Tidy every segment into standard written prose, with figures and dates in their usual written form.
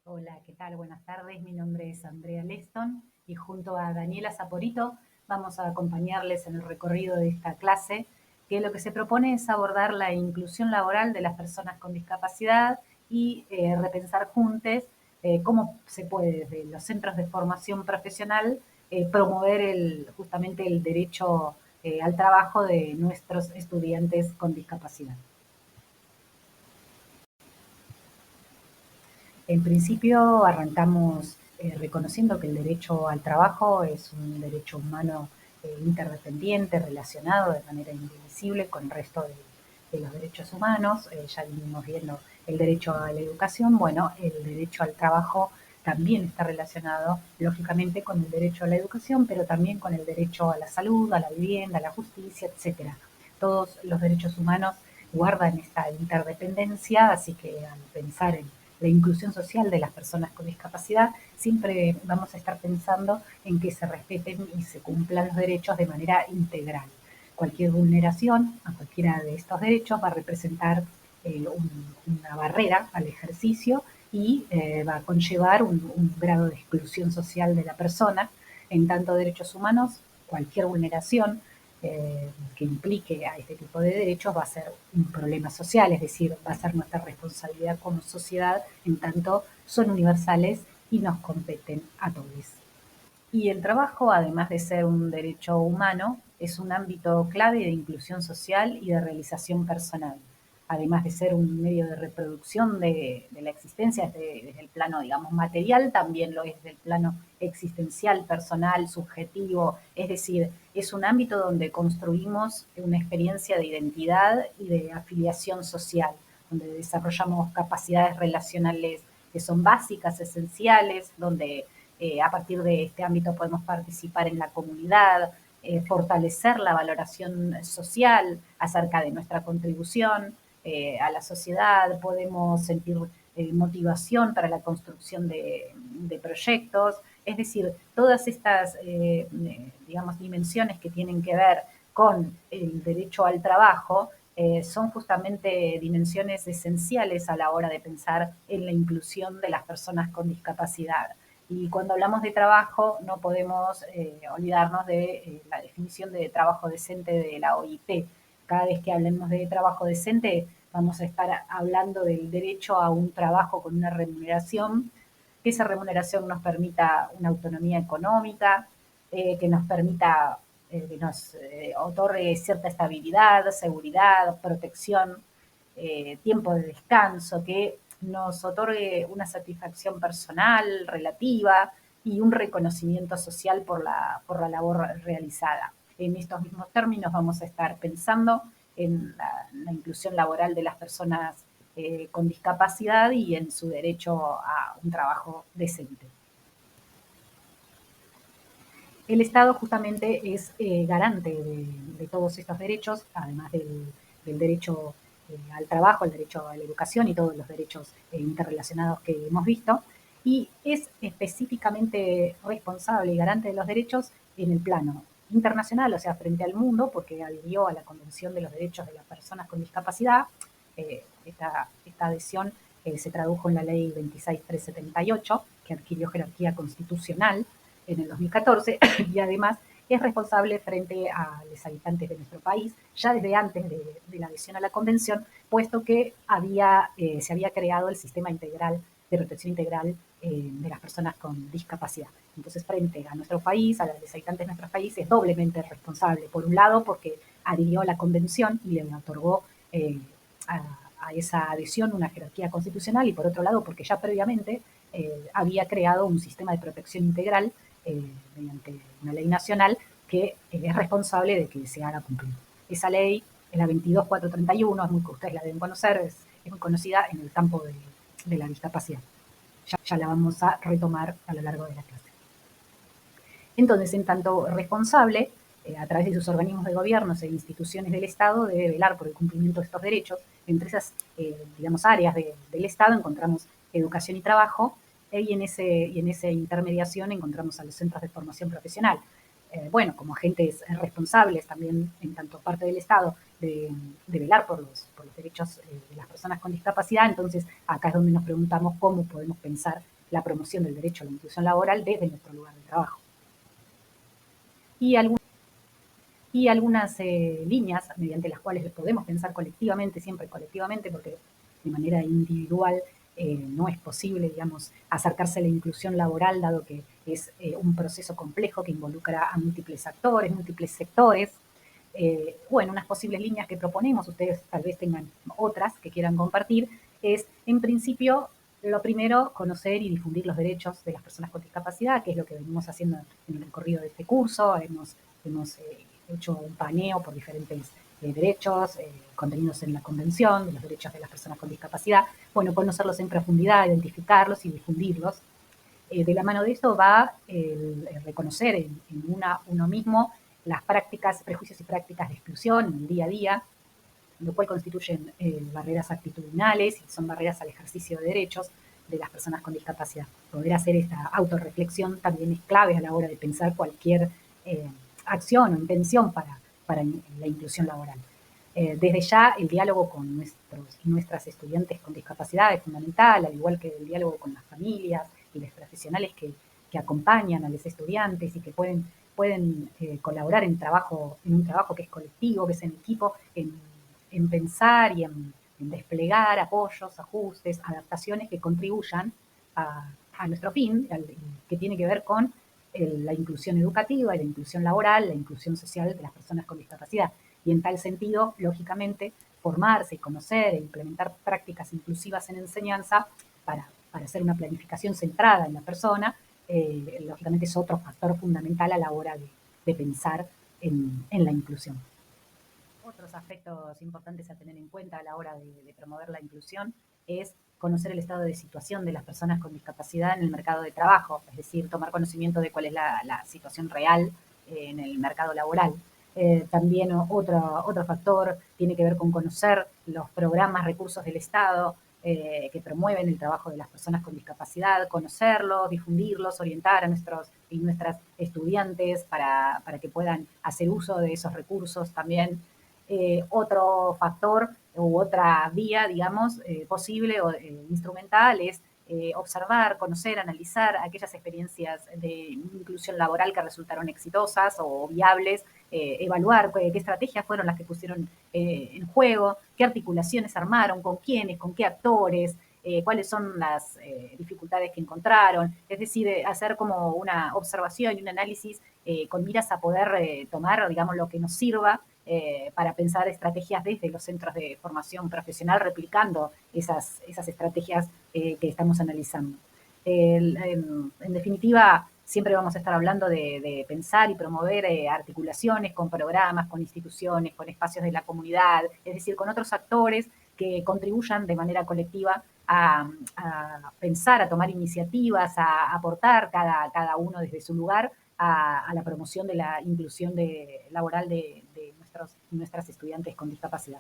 Hola, ¿qué tal? Buenas tardes. Mi nombre es Andrea Leston y junto a Daniela Saporito vamos a acompañarles en el recorrido de esta clase, que lo que se propone es abordar la inclusión laboral de las personas con discapacidad y repensar juntos cómo se puede desde los centros de formación profesional promover justamente el derecho al trabajo de nuestros estudiantes con discapacidad. En principio arrancamos reconociendo que el derecho al trabajo es un derecho humano interdependiente, relacionado de manera indivisible con el resto de los derechos humanos. Ya vinimos viendo el derecho a la educación. Bueno, el derecho al trabajo también está relacionado, lógicamente, con el derecho a la educación, pero también con el derecho a la salud, a la vivienda, a la justicia, etcétera. Todos los derechos humanos guardan esta interdependencia, así que al pensar en la inclusión social de las personas con discapacidad, siempre vamos a estar pensando en que se respeten y se cumplan los derechos de manera integral. Cualquier vulneración a cualquiera de estos derechos va a representar una barrera al ejercicio y va a conllevar un grado de exclusión social de la persona. En tanto derechos humanos, cualquier vulneración que implique a este tipo de derechos va a ser un problema social, es decir, va a ser nuestra responsabilidad como sociedad, en tanto son universales y nos competen a todos. Y el trabajo, además de ser un derecho humano, es un ámbito clave de inclusión social y de realización personal. Además de ser un medio de reproducción de la existencia desde el plano, digamos, material, también lo es desde el plano existencial, personal, subjetivo. Es decir, es un ámbito donde construimos una experiencia de identidad y de afiliación social, donde desarrollamos capacidades relacionales que son básicas, esenciales, donde a partir de este ámbito podemos participar en la comunidad, fortalecer la valoración social acerca de nuestra contribución a la sociedad, podemos sentir motivación para la construcción de proyectos, es decir, todas estas, digamos, dimensiones que tienen que ver con el derecho al trabajo son justamente dimensiones esenciales a la hora de pensar en la inclusión de las personas con discapacidad. Y cuando hablamos de trabajo, no podemos olvidarnos de la definición de trabajo decente de la OIT. Cada vez que hablemos de trabajo decente, vamos a estar hablando del derecho a un trabajo con una remuneración, que esa remuneración nos permita una autonomía económica, que nos permita, que nos otorgue cierta estabilidad, seguridad, protección, tiempo de descanso, que nos otorgue una satisfacción personal relativa y un reconocimiento social por la labor realizada. En estos mismos términos vamos a estar pensando en la inclusión laboral de las personas con discapacidad y en su derecho a un trabajo decente. El Estado justamente es garante de todos estos derechos, además del derecho al trabajo, el derecho a la educación y todos los derechos interrelacionados que hemos visto, y es específicamente responsable y garante de los derechos en el plano internacional, o sea, frente al mundo, porque adhirió a la Convención de los Derechos de las Personas con Discapacidad. Esta adhesión se tradujo en la Ley 26378, que adquirió jerarquía constitucional en el 2014 y además es responsable frente a los habitantes de nuestro país, ya desde antes de la adhesión a la convención, puesto que se había creado el sistema integral de protección integral de las personas con discapacidad. Entonces, frente a nuestro país, a los habitantes de nuestro país, es doblemente responsable. Por un lado, porque adhirió a la convención y le otorgó a esa adhesión una jerarquía constitucional, y por otro lado, porque ya previamente había creado un sistema de protección integral mediante una ley nacional que es responsable de que se haga cumplir. Esa ley es la 22431, ustedes la deben conocer, es muy conocida en el campo de la discapacidad. Ya la vamos a retomar a lo largo de la clase. Entonces, en tanto responsable, a través de sus organismos de gobierno e instituciones del Estado, debe velar por el cumplimiento de estos derechos. Entre esas, digamos, áreas del Estado encontramos educación y trabajo, y en esa intermediación encontramos a los centros de formación profesional. Bueno, como agentes responsables también, en tanto parte del Estado, de velar por los derechos de las personas con discapacidad. Entonces, acá es donde nos preguntamos cómo podemos pensar la promoción del derecho a la inclusión laboral desde nuestro lugar de trabajo. Y, algunas líneas mediante las cuales podemos pensar colectivamente, siempre colectivamente, porque de manera individual no es posible, digamos, acercarse a la inclusión laboral, dado que es un proceso complejo que involucra a múltiples actores, múltiples sectores. Bueno, unas posibles líneas que proponemos, ustedes tal vez tengan otras que quieran compartir, es, en principio, lo primero, conocer y difundir los derechos de las personas con discapacidad, que es lo que venimos haciendo en el recorrido de este curso. Hemos hecho un paneo por diferentes derechos contenidos en la Convención de los Derechos de las Personas con Discapacidad. Bueno, conocerlos en profundidad, identificarlos y difundirlos. De la mano de esto va el reconocer en uno mismo las prácticas, prejuicios y prácticas de exclusión en el día a día, lo cual constituyen barreras actitudinales y son barreras al ejercicio de derechos de las personas con discapacidad. Poder hacer esta autorreflexión también es clave a la hora de pensar cualquier acción o intención para la inclusión laboral. Desde ya, el diálogo con nuestros y nuestras estudiantes con discapacidad es fundamental, al igual que el diálogo con las familias y los profesionales que acompañan a los estudiantes y que pueden colaborar en un trabajo que es colectivo, que es en equipo, en pensar y en desplegar apoyos, ajustes, adaptaciones que contribuyan a nuestro fin, que tiene que ver con la inclusión educativa y la inclusión laboral, la inclusión social de las personas con discapacidad. Y en tal sentido, lógicamente, formarse, conocer e implementar prácticas inclusivas en enseñanza para hacer una planificación centrada en la persona, lógicamente es otro factor fundamental a la hora de pensar en la inclusión. Otros aspectos importantes a tener en cuenta a la hora de promover la inclusión es conocer el estado de situación de las personas con discapacidad en el mercado de trabajo, es decir, tomar conocimiento de cuál es la situación real en el mercado laboral. También otro factor tiene que ver con conocer los programas, recursos del Estado que promueven el trabajo de las personas con discapacidad, conocerlos, difundirlos, orientar a nuestros y nuestras estudiantes para que puedan hacer uso de esos recursos también. Otro factor u otra vía, digamos, posible o instrumental es observar, conocer, analizar aquellas experiencias de inclusión laboral que resultaron exitosas o viables, evaluar qué estrategias fueron las que pusieron en juego, qué articulaciones armaron, con quiénes, con qué actores, cuáles son las dificultades que encontraron, es decir, hacer como una observación y un análisis con miras a poder tomar, digamos, lo que nos sirva para pensar estrategias desde los centros de formación profesional, replicando esas estrategias que estamos analizando. En definitiva, siempre vamos a estar hablando de pensar y promover articulaciones con programas, con instituciones, con espacios de la comunidad, es decir, con otros actores que contribuyan de manera colectiva a pensar, a tomar iniciativas, a aportar cada uno desde su lugar a la promoción de la inclusión laboral de nuestras estudiantes con discapacidad.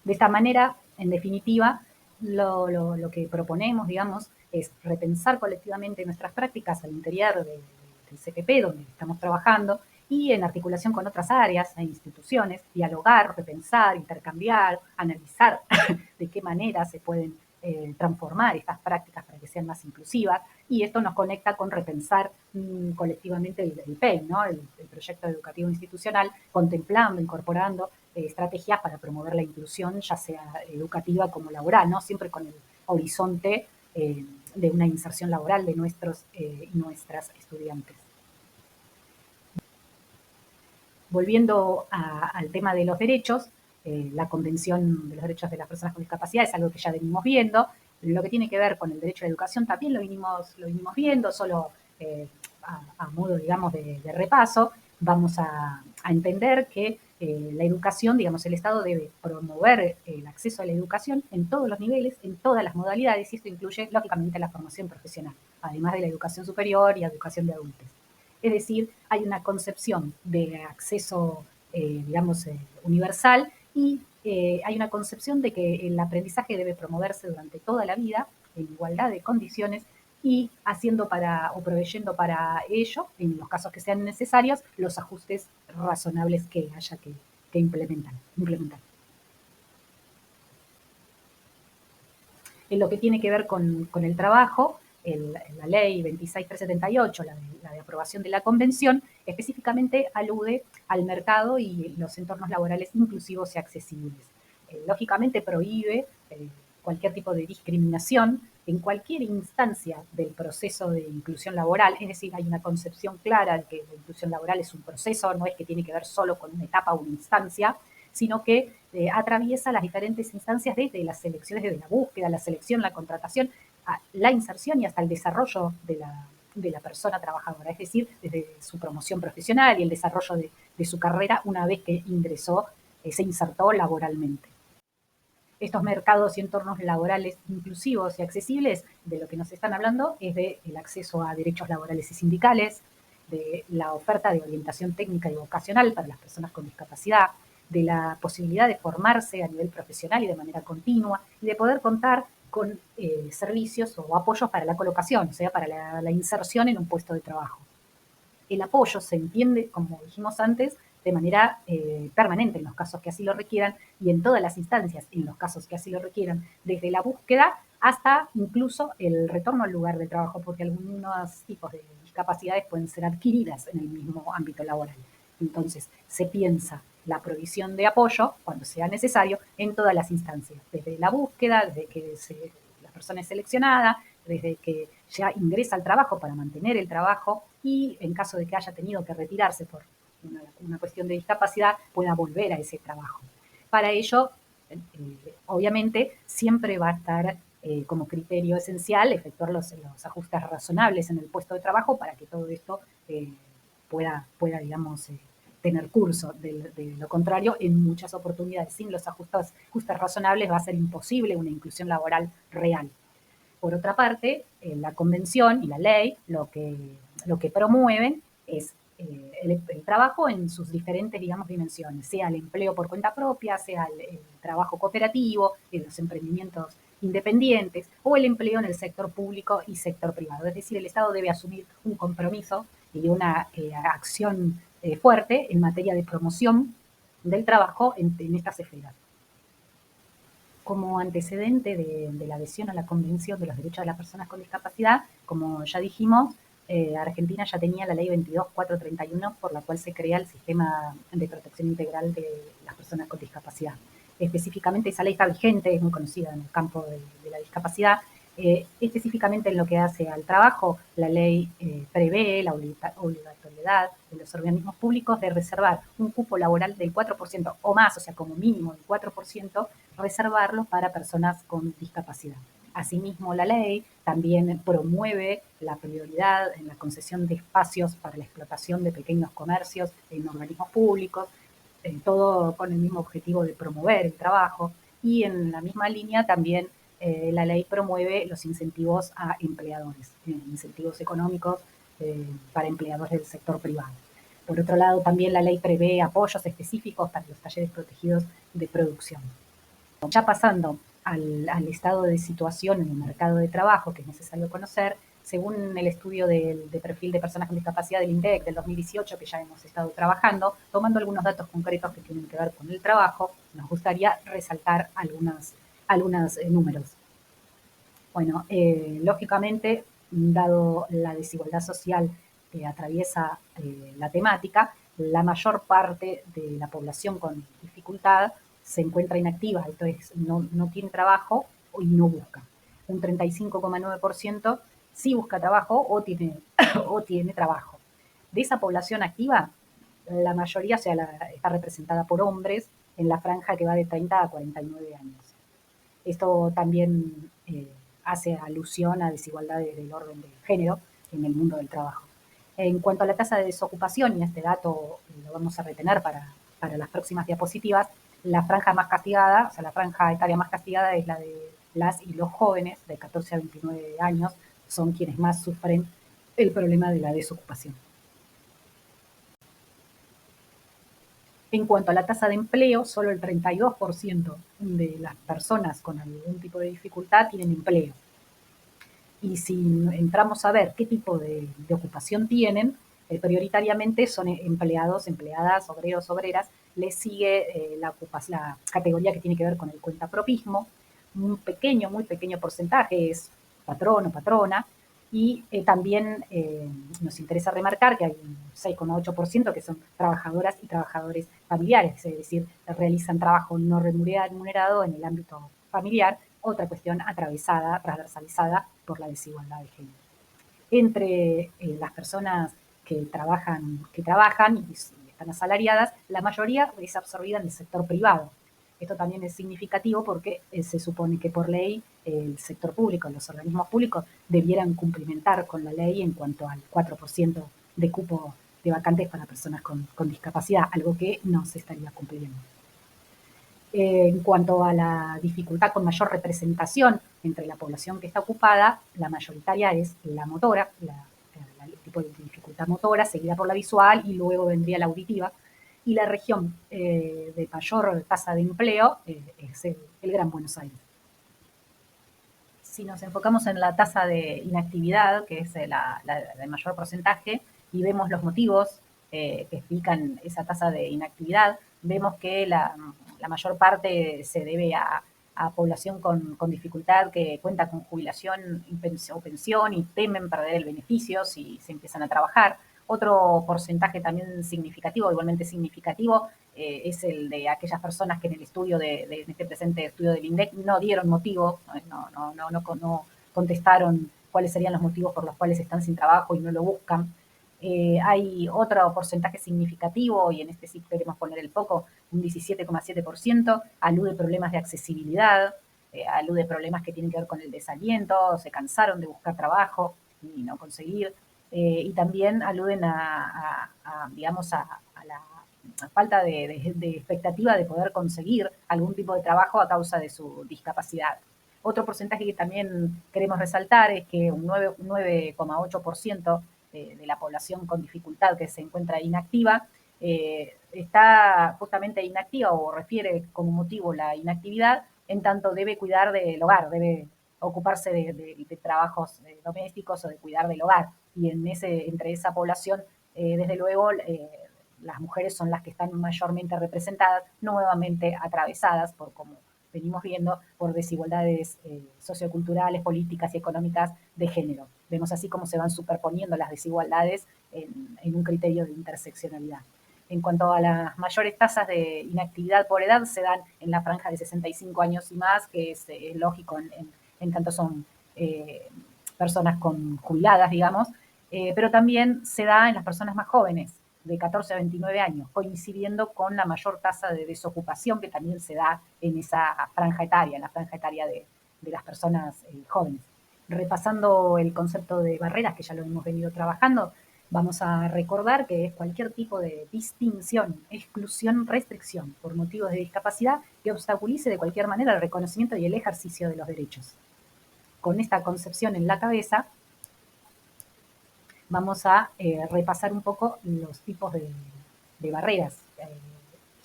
De esta manera, en definitiva, lo que proponemos, digamos, es repensar colectivamente nuestras prácticas al interior del CPP, donde estamos trabajando, y en articulación con otras áreas e instituciones, dialogar, repensar, intercambiar, analizar de qué manera se pueden transformar estas prácticas para que sean más inclusivas, y esto nos conecta con repensar colectivamente el PEI, ¿no? el proyecto educativo institucional, contemplando, incorporando estrategias para promover la inclusión, ya sea educativa como laboral, ¿no? Siempre con el horizonte de una inserción laboral de nuestros y nuestras estudiantes. Volviendo al tema de los derechos, la Convención de los Derechos de las Personas con Discapacidad es algo que ya venimos viendo. Lo que tiene que ver con el derecho a la educación también lo vinimos viendo, solo a modo, digamos, de repaso. Vamos a entender que la educación, digamos, el Estado debe promover el acceso a la educación en todos los niveles, en todas las modalidades, y esto incluye, lógicamente, la formación profesional, además de la educación superior y educación de adultos. Es decir, hay una concepción de acceso, digamos, universal y hay una concepción de que el aprendizaje debe promoverse durante toda la vida en igualdad de condiciones y haciendo o proveyendo para ello, en los casos que sean necesarios, los ajustes razonables que haya que implementar. En lo que tiene que ver con el trabajo, la ley 26378, la de aprobación de la convención, específicamente alude al mercado y los entornos laborales inclusivos y accesibles. Lógicamente prohíbe cualquier tipo de discriminación en cualquier instancia del proceso de inclusión laboral, es decir, hay una concepción clara de que la inclusión laboral es un proceso, no es que tiene que ver solo con una etapa o una instancia, sino que atraviesa las diferentes instancias desde las selecciones, desde la búsqueda, la selección, la contratación, la inserción y hasta el desarrollo de la persona trabajadora, es decir, desde su promoción profesional y el desarrollo de su carrera una vez que ingresó, se insertó laboralmente. Estos mercados y entornos laborales inclusivos y accesibles, de lo que nos están hablando es del acceso a derechos laborales y sindicales, de la oferta de orientación técnica y vocacional para las personas con discapacidad, de la posibilidad de formarse a nivel profesional y de manera continua, y de poder contar con servicios o apoyos para la colocación, o sea, para la inserción en un puesto de trabajo. El apoyo se entiende, como dijimos antes, de manera permanente en los casos que así lo requieran y en todas las instancias en los casos que así lo requieran, desde la búsqueda hasta incluso el retorno al lugar de trabajo, porque algunos tipos de discapacidades pueden ser adquiridas en el mismo ámbito laboral. Entonces, se piensa la provisión de apoyo, cuando sea necesario, en todas las instancias, desde la búsqueda, desde que la persona es seleccionada, desde que ya ingresa al trabajo para mantener el trabajo y en caso de que haya tenido que retirarse por una cuestión de discapacidad, pueda volver a ese trabajo. Para ello, obviamente, siempre va a estar como criterio esencial efectuar los ajustes razonables en el puesto de trabajo para que todo esto pueda, digamos, tener curso. De lo contrario, en muchas oportunidades, sin los ajustes razonables, va a ser imposible una inclusión laboral real. Por otra parte, la convención y la ley lo que promueven es el trabajo en sus diferentes, digamos, dimensiones, sea el empleo por cuenta propia, sea el trabajo cooperativo, en los emprendimientos independientes o el empleo en el sector público y sector privado. Es decir, el Estado debe asumir un compromiso y una acción fuerte en materia de promoción del trabajo en estas esferas. Como antecedente de la adhesión a la Convención de los Derechos de las Personas con Discapacidad, como ya dijimos, Argentina ya tenía la ley 22.431, por la cual se crea el sistema de protección integral de las personas con discapacidad. Específicamente esa ley está vigente, es muy conocida en el campo de la discapacidad. Específicamente en lo que hace al trabajo, la ley prevé la obligatoriedad de los organismos públicos de reservar un cupo laboral del 4% o más, o sea, como mínimo del 4%, reservarlo para personas con discapacidad. Asimismo, la ley también promueve la prioridad en la concesión de espacios para la explotación de pequeños comercios en organismos públicos, todo con el mismo objetivo de promover el trabajo. Y en la misma línea también la ley promueve los incentivos a empleadores, incentivos económicos para empleadores del sector privado. Por otro lado, también la ley prevé apoyos específicos para los talleres protegidos de producción. Ya pasando al estado de situación en el mercado de trabajo que es necesario conocer, según el estudio de perfil de personas con discapacidad del INDEC del 2018, que ya hemos estado trabajando, tomando algunos datos concretos que tienen que ver con el trabajo, nos gustaría resaltar algunos números. Bueno, lógicamente, dado la desigualdad social que atraviesa la temática, la mayor parte de la población con dificultad se encuentra inactiva, entonces no tiene trabajo y no busca. Un 35,9% sí busca trabajo o tiene, o tiene trabajo. De esa población activa, la mayoría está representada por hombres en la franja que va de 30 a 49 años. Esto también hace alusión a desigualdades del orden de género en el mundo del trabajo. En cuanto a la tasa de desocupación, y este dato lo vamos a retener para las próximas diapositivas, la franja más castigada, o sea, la franja etaria más castigada es la de las y los jóvenes de 14 a 29 años, son quienes más sufren el problema de la desocupación. En cuanto a la tasa de empleo, solo el 32% de las personas con algún tipo de dificultad tienen empleo. Y si entramos a ver qué tipo de ocupación tienen, prioritariamente son empleados, empleadas, obreros, obreras. Les sigue la categoría que tiene que ver con el cuentapropismo, un pequeño, muy pequeño porcentaje es patrón o patrona, y también nos interesa remarcar que hay un 6,8% que son trabajadoras y trabajadores familiares, es decir, realizan trabajo no remunerado en el ámbito familiar, otra cuestión atravesada, transversalizada por la desigualdad de género. Entre las personas que trabajan y están asalariadas, la mayoría es absorbida en el sector privado. Esto también es significativo porque se supone que por ley el sector público, los organismos públicos debieran cumplimentar con la ley en cuanto al 4% de cupo de vacantes para personas con discapacidad, algo que no se estaría cumpliendo. En cuanto a la dificultad con mayor representación entre la población que está ocupada, la mayoritaria es la motora, el tipo de dificultad motora, seguida por la visual y luego vendría la auditiva. Y la región de mayor tasa de empleo es el Gran Buenos Aires. Si nos enfocamos en la tasa de inactividad, que es la de mayor porcentaje, y vemos los motivos que explican esa tasa de inactividad, vemos que la mayor parte se debe a población con dificultad que cuenta con jubilación o pensión y temen perder el beneficio si se empiezan a trabajar. Otro porcentaje también significativo, igualmente significativo, es el de aquellas personas que en el estudio en este presente estudio del INDEC no dieron motivo, no contestaron cuáles serían los motivos por los cuales están sin trabajo y no lo buscan. Hay otro porcentaje significativo, y en este sí queremos poner el foco, un 17,7%, alude problemas de accesibilidad, alude problemas que tienen que ver con el desaliento, se cansaron de buscar trabajo y no conseguir, y también aluden digamos, a la falta de expectativa de poder conseguir algún tipo de trabajo a causa de su discapacidad. Otro porcentaje que también queremos resaltar es que un 9,8% de la población con dificultad que se encuentra inactiva está justamente inactiva o refiere como motivo la inactividad, en tanto debe cuidar del hogar, debe ocuparse de trabajos domésticos o de cuidar del hogar. Y entre esa población, desde luego, las mujeres son las que están mayormente representadas, nuevamente atravesadas por, como venimos viendo, por desigualdades socioculturales, políticas y económicas de género. Vemos así cómo se van superponiendo las desigualdades en un criterio de interseccionalidad. En cuanto a las mayores tasas de inactividad por edad, se dan en la franja de 65 años y más, que es lógico en tanto son personas con jubiladas, digamos, pero también se da en las personas más jóvenes, de 14 a 29 años, coincidiendo con la mayor tasa de desocupación que también se da en esa franja etaria, en la franja etaria de las personas jóvenes. Repasando el concepto de barreras, que ya lo hemos venido trabajando, vamos a recordar que es cualquier tipo de distinción, exclusión, restricción por motivos de discapacidad que obstaculice de cualquier manera el reconocimiento y el ejercicio de los derechos. Con esta concepción en la cabeza, vamos a repasar un poco los tipos de barreras.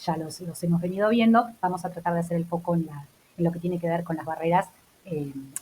Ya los hemos venido viendo, vamos a tratar de hacer el foco en lo que tiene que ver con las barreras,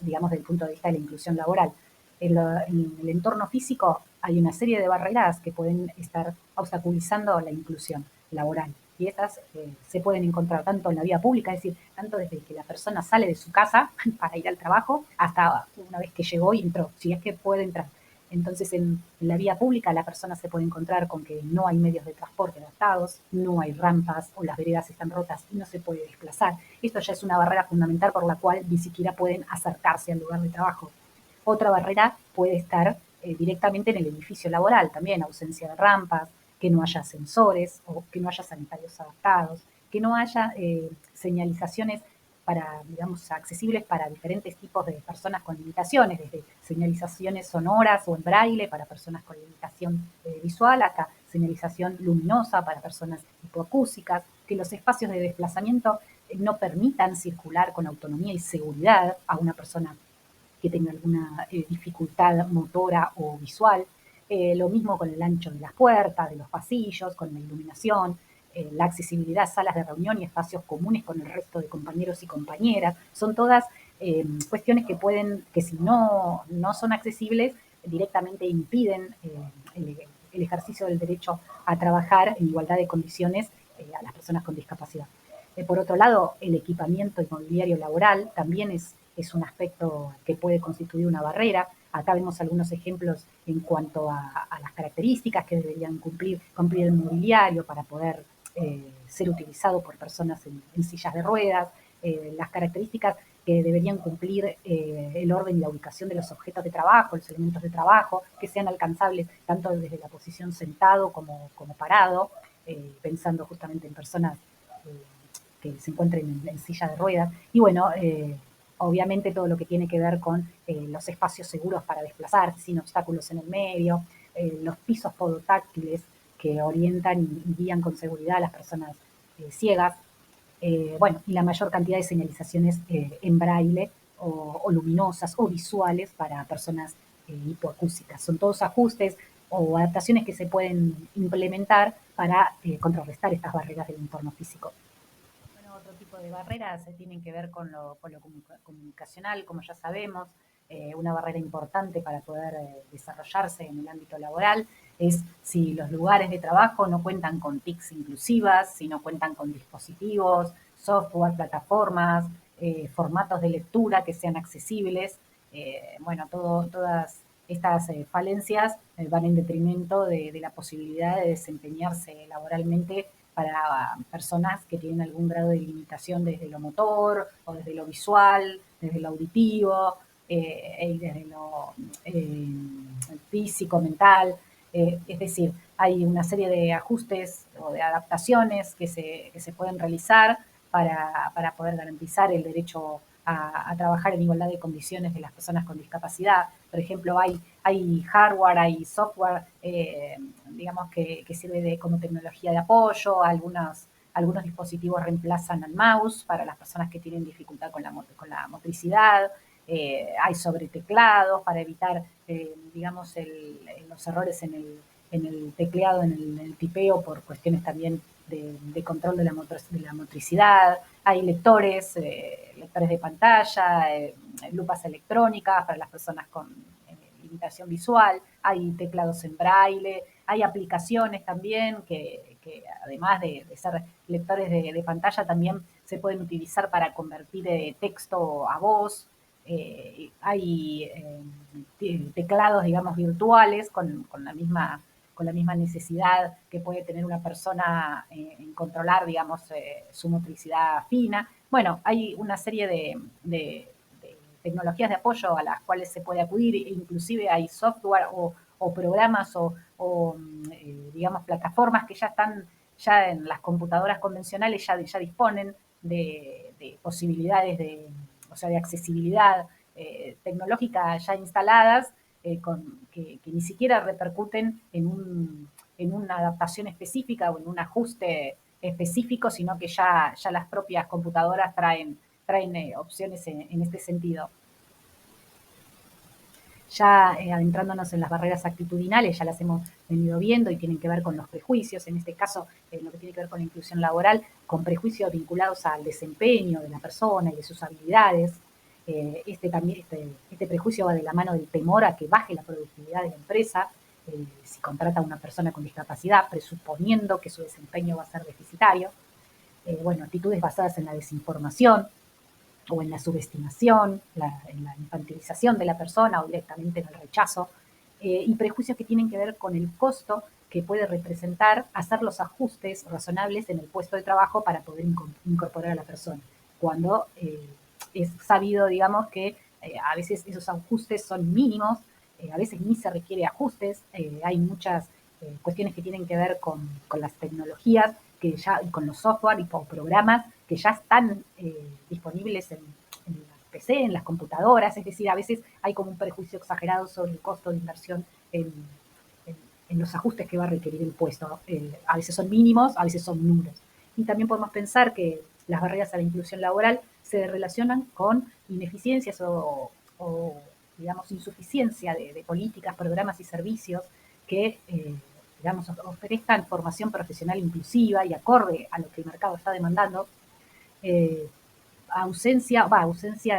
digamos, desde el punto de vista de la inclusión laboral. En el entorno físico hay una serie de barreras que pueden estar obstaculizando la inclusión laboral. Y estas se pueden encontrar tanto en la vía pública, es decir, tanto desde que la persona sale de su casa para ir al trabajo hasta una vez que llegó y entró, si es que puede entrar. Entonces, en la vía pública la persona se puede encontrar con que no hay medios de transporte adaptados, no hay rampas o las veredas están rotas y no se puede desplazar. Esto ya es una barrera fundamental por la cual ni siquiera pueden acercarse al lugar de trabajo. Otra barrera puede estar directamente en el edificio laboral, también ausencia de rampas, que no haya sensores o que no haya sanitarios adaptados, que no haya señalizaciones digamos, accesibles para diferentes tipos de personas con limitaciones, desde señalizaciones sonoras o en braille para personas con limitación visual, hasta señalización luminosa para personas hipoacúsicas, que los espacios de desplazamiento no permitan circular con autonomía y seguridad a una persona que tenga alguna dificultad motora o visual. Lo mismo con el ancho de las puertas, de los pasillos, con la iluminación, la accesibilidad a salas de reunión y espacios comunes con el resto de compañeros y compañeras. Son todas cuestiones que si no son accesibles, directamente impiden el ejercicio del derecho a trabajar en igualdad de condiciones a las personas con discapacidad. Por otro lado, el equipamiento inmobiliario laboral también es un aspecto que puede constituir una barrera. Acá vemos algunos ejemplos en cuanto a las características que deberían cumplir el mobiliario para poder ser utilizado por personas en sillas de ruedas, las características que deberían cumplir el orden y la ubicación de los objetos de trabajo, los elementos de trabajo, que sean alcanzables tanto desde la posición sentado como parado, pensando justamente en personas que se encuentren en silla de ruedas. Y bueno, obviamente todo lo que tiene que ver con los espacios seguros para desplazarse, sin obstáculos en el medio, los pisos podotáctiles que orientan y guían con seguridad a las personas ciegas, bueno, y la mayor cantidad de señalizaciones en braille o luminosas o visuales para personas hipoacúsicas. Son todos ajustes o adaptaciones que se pueden implementar para contrarrestar estas barreras del entorno físico. Bueno, otro tipo de barreras tienen que ver con lo comunicacional, como ya sabemos. Una barrera importante para poder desarrollarse en el ámbito laboral es si los lugares de trabajo no cuentan con TICs inclusivas, si no cuentan con dispositivos, software, plataformas, formatos de lectura que sean accesibles. Bueno, todas estas falencias van en detrimento de la posibilidad de desempeñarse laboralmente para personas que tienen algún grado de limitación desde lo motor o desde lo visual, desde lo auditivo y desde lo físico, mental. Es decir, hay una serie de ajustes o de adaptaciones que se pueden realizar para poder garantizar el derecho a trabajar en igualdad de condiciones de las personas con discapacidad. Por ejemplo, hay hardware, hay software, digamos, que sirve como tecnología de apoyo. Algunos dispositivos reemplazan al mouse para las personas que tienen dificultad con la motricidad. Hay sobreteclados para evitar, digamos, los errores en el tecleado, en el tipeo, por cuestiones también de control de la motricidad. Hay lectores de pantalla, lupas electrónicas para las personas con limitación visual, hay teclados en braille, hay aplicaciones también que además de ser lectores de pantalla, también se pueden utilizar para convertir texto a voz. Hay teclados, digamos, virtuales con la misma necesidad que puede tener una persona en controlar, digamos, su motricidad fina. Bueno, hay una serie de tecnologías de apoyo a las cuales se puede acudir, inclusive hay software o programas o digamos, plataformas que ya están ya en las computadoras convencionales, ya disponen de posibilidades o sea, de accesibilidad tecnológica ya instaladas, que ni siquiera repercuten en una adaptación específica o en un ajuste específico, sino que ya las propias computadoras traen opciones en este sentido. Ya adentrándonos en las barreras actitudinales, ya las hemos venido viendo y tienen que ver con los prejuicios, en este caso lo que tiene que ver con la inclusión laboral, con prejuicios vinculados al desempeño de la persona y de sus habilidades. Este prejuicio va de la mano del temor a que baje la productividad de la empresa si contrata a una persona con discapacidad, presuponiendo que su desempeño va a ser deficitario. Bueno, actitudes basadas en la desinformación, o en la subestimación, en la infantilización de la persona o directamente en el rechazo, y prejuicios que tienen que ver con el costo que puede representar hacer los ajustes razonables en el puesto de trabajo para poder incorporar a la persona, cuando es sabido, digamos, que a veces esos ajustes son mínimos, a veces ni se requiere ajustes, hay muchas cuestiones que tienen que ver con las tecnologías, que ya, con los software y programas que ya están disponibles en las PC, en las computadoras, es decir, a veces hay como un prejuicio exagerado sobre el costo de inversión en los ajustes que va a requerir el puesto. A veces son mínimos, a veces son nulos. Y también podemos pensar que las barreras a la inclusión laboral se relacionan con ineficiencias o digamos, insuficiencia de políticas, programas y servicios que digamos, ofrezcan formación profesional inclusiva y acorde a lo que el mercado está demandando. Ausencia,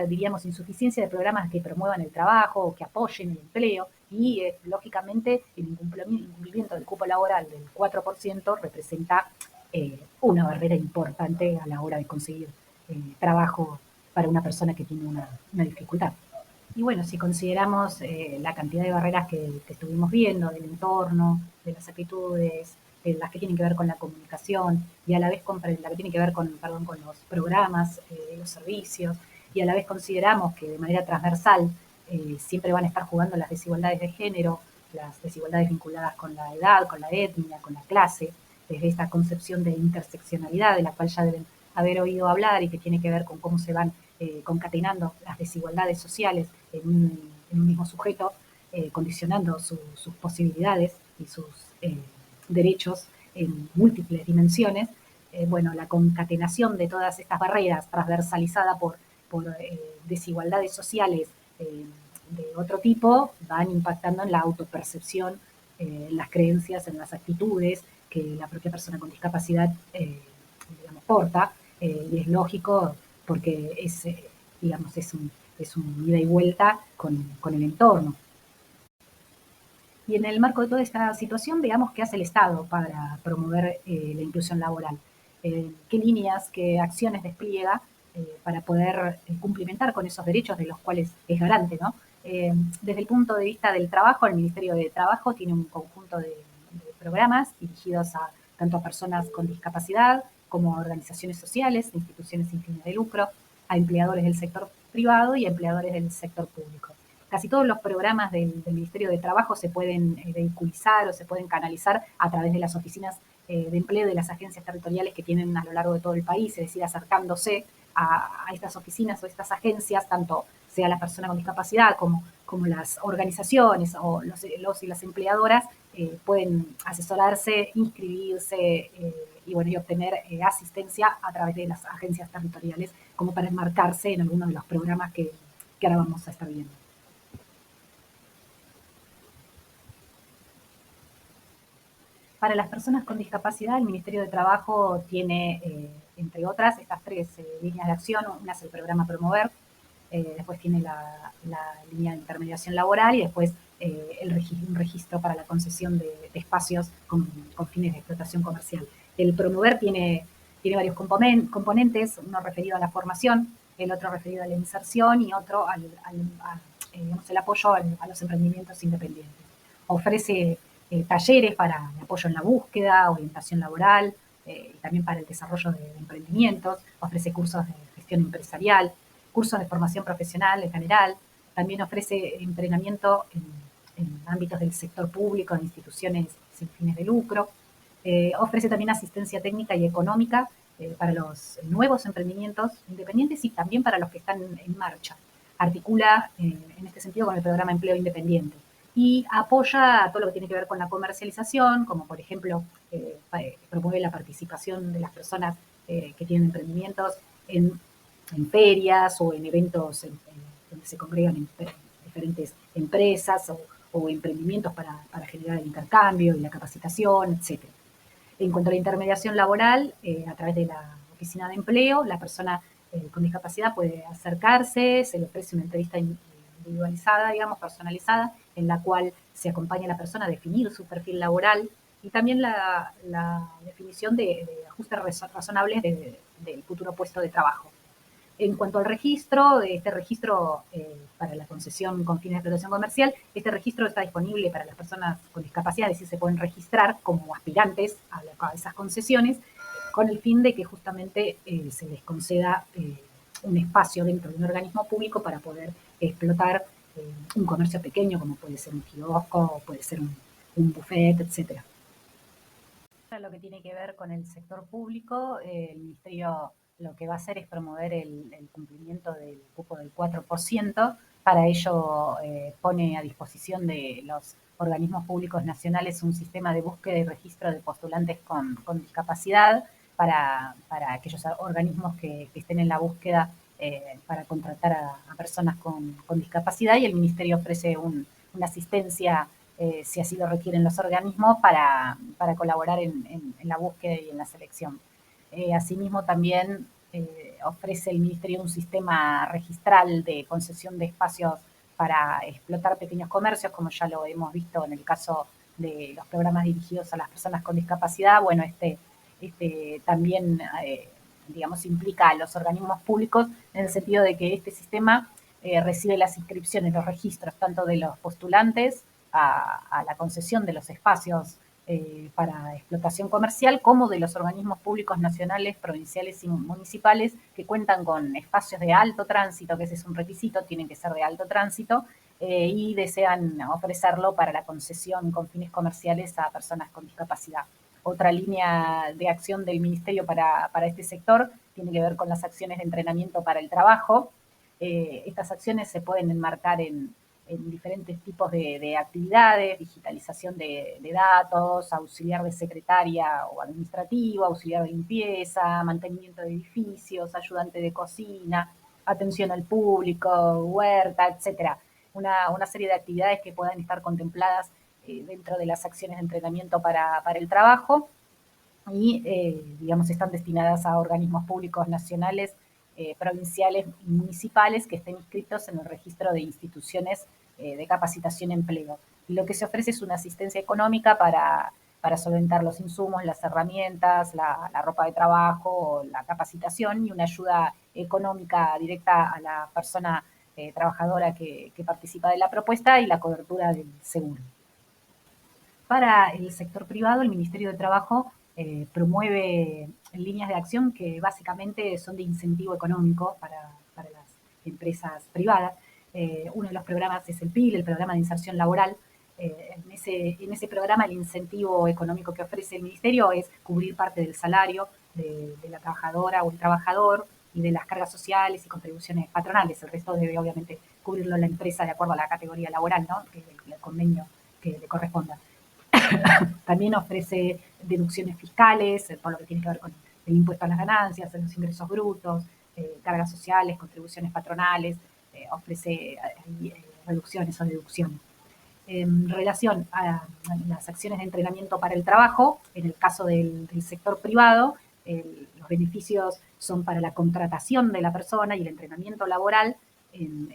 diríamos, insuficiencia de programas que promuevan el trabajo o que apoyen el empleo y, lógicamente, el incumplimiento del cupo laboral del 4% representa una barrera importante a la hora de conseguir trabajo para una persona que tiene una dificultad. Y bueno, si consideramos la cantidad de barreras que estuvimos viendo, del entorno, de las actitudes, de las que tienen que ver con la comunicación, y a la vez con la que tiene que ver con, perdón, con los programas, los servicios, y a la vez consideramos que de manera transversal siempre van a estar jugando las desigualdades de género, las desigualdades vinculadas con la edad, con la etnia, con la clase, desde esta concepción de interseccionalidad de la cual ya deben haber oído hablar y que tiene que ver con cómo se van concatenando las desigualdades sociales en un mismo sujeto, condicionando sus posibilidades y sus derechos en múltiples dimensiones. Bueno, la concatenación de todas estas barreras transversalizada por desigualdades sociales de otro tipo van impactando en la autopercepción, en las creencias, en las actitudes que la propia persona con discapacidad digamos, porta, y es lógico porque digamos, es un ida y vuelta con el entorno. Y en el marco de toda esta situación, veamos qué hace el Estado para promover la inclusión laboral. Qué líneas, qué acciones despliega para poder cumplimentar con esos derechos de los cuales es garante, ¿no? Desde el punto de vista del trabajo, el Ministerio de Trabajo tiene un conjunto de programas dirigidos tanto a personas con discapacidad como a organizaciones sociales, instituciones sin fines de lucro, a empleadores del sector privado y a empleadores del sector público. Casi todos los programas del Ministerio de Trabajo se pueden vehiculizar o se pueden canalizar a través de las oficinas de empleo de las agencias territoriales que tienen a lo largo de todo el país, es decir, acercándose a estas oficinas o estas agencias, tanto sea la persona con discapacidad como las organizaciones o los y las empleadoras, pueden asesorarse, inscribirse y, bueno, y obtener asistencia a través de las agencias territoriales como para enmarcarse en alguno de los programas que ahora vamos a estar viendo. Para las personas con discapacidad, el Ministerio de Trabajo tiene, entre otras, estas tres líneas de acción. Una es el programa Promover, después tiene la línea de intermediación laboral y después un registro para la concesión de espacios con fines de explotación comercial. El Promover tiene varios componentes, uno referido a la formación, el otro referido a la inserción y otro digamos, el apoyo a los emprendimientos independientes. Ofrece talleres para el apoyo en la búsqueda, orientación laboral, y también para el desarrollo de emprendimientos, ofrece cursos de gestión empresarial, cursos de formación profesional en general, también ofrece entrenamiento en ámbitos del sector público, de instituciones sin fines de lucro, ofrece también asistencia técnica y económica para los nuevos emprendimientos independientes y también para los que están en marcha. Articula en este sentido con el programa Empleo Independiente y apoya todo lo que tiene que ver con la comercialización, como por ejemplo promueve la participación de las personas que tienen emprendimientos en ferias o en eventos donde se congregan diferentes empresas o emprendimientos para generar el intercambio y la capacitación, etc. En cuanto a la intermediación laboral, a través de la oficina de empleo, la persona con discapacidad puede acercarse, se le ofrece una entrevista individualizada, digamos, personalizada, en la cual se acompaña a la persona a definir su perfil laboral y también la definición de ajustes razonables del futuro puesto de trabajo. En cuanto al registro, de este registro para la concesión con fines de explotación comercial, este registro está disponible para las personas con discapacidad, es decir, se pueden registrar como aspirantes a esas concesiones con el fin de que justamente se les conceda un espacio dentro de un organismo público para poder explotar un comercio pequeño, como puede ser un kiosco, puede ser un buffet, etc. Lo que tiene que ver con el sector público, el Ministerio lo que va a hacer es promover el cumplimiento del cupo del 4%. Para ello pone a disposición de los organismos públicos nacionales un sistema de búsqueda y registro de postulantes con discapacidad para aquellos organismos que estén en la búsqueda para contratar a personas con discapacidad, y el Ministerio ofrece una asistencia si así lo requieren los organismos, para colaborar en la búsqueda y en la selección. Asimismo, también ofrece el Ministerio un sistema registral de concesión de espacios para explotar pequeños comercios, como ya lo hemos visto en el caso de los programas dirigidos a las personas con discapacidad. Bueno, también, digamos, implica a los organismos públicos en el sentido de que este sistema recibe las inscripciones, los registros, tanto de los postulantes a la concesión de los espacios para explotación comercial, como de los organismos públicos nacionales, provinciales y municipales que cuentan con espacios de alto tránsito, que ese es un requisito, tienen que ser de alto tránsito, y desean ofrecerlo para la concesión con fines comerciales a personas con discapacidad. Otra línea de acción del Ministerio para este sector tiene que ver con las acciones de entrenamiento para el trabajo. Estas acciones se pueden enmarcar en diferentes tipos de actividades, digitalización de datos, auxiliar de secretaria o administrativo, auxiliar de limpieza, mantenimiento de edificios, ayudante de cocina, atención al público, huerta, etcétera. Una serie de actividades que puedan estar contempladas dentro de las acciones de entrenamiento para el trabajo y, digamos, están destinadas a organismos públicos nacionales, provinciales y municipales que estén inscritos en el registro de instituciones de capacitación y empleo. Y lo que se ofrece es una asistencia económica para solventar los insumos, las herramientas, la ropa de trabajo, la capacitación y una ayuda económica directa a la persona trabajadora que participa de la propuesta y la cobertura del seguro. Para el sector privado, el Ministerio de Trabajo promueve líneas de acción que básicamente son de incentivo económico para las empresas privadas. Uno de los programas es el PIL, el Programa de Inserción Laboral. En ese programa el incentivo económico que ofrece el Ministerio es cubrir parte del salario de la trabajadora o el trabajador y de las cargas sociales y contribuciones patronales. El resto debe obviamente cubrirlo la empresa de acuerdo a la categoría laboral, ¿no? Que el convenio que le corresponda. También ofrece deducciones fiscales, por lo que tiene que ver con el impuesto a las ganancias, los ingresos brutos, cargas sociales, contribuciones patronales, ofrece reducciones o deducciones. En relación a las acciones de entrenamiento para el trabajo, en el caso del sector privado, los beneficios son para la contratación de la persona y el entrenamiento laboral en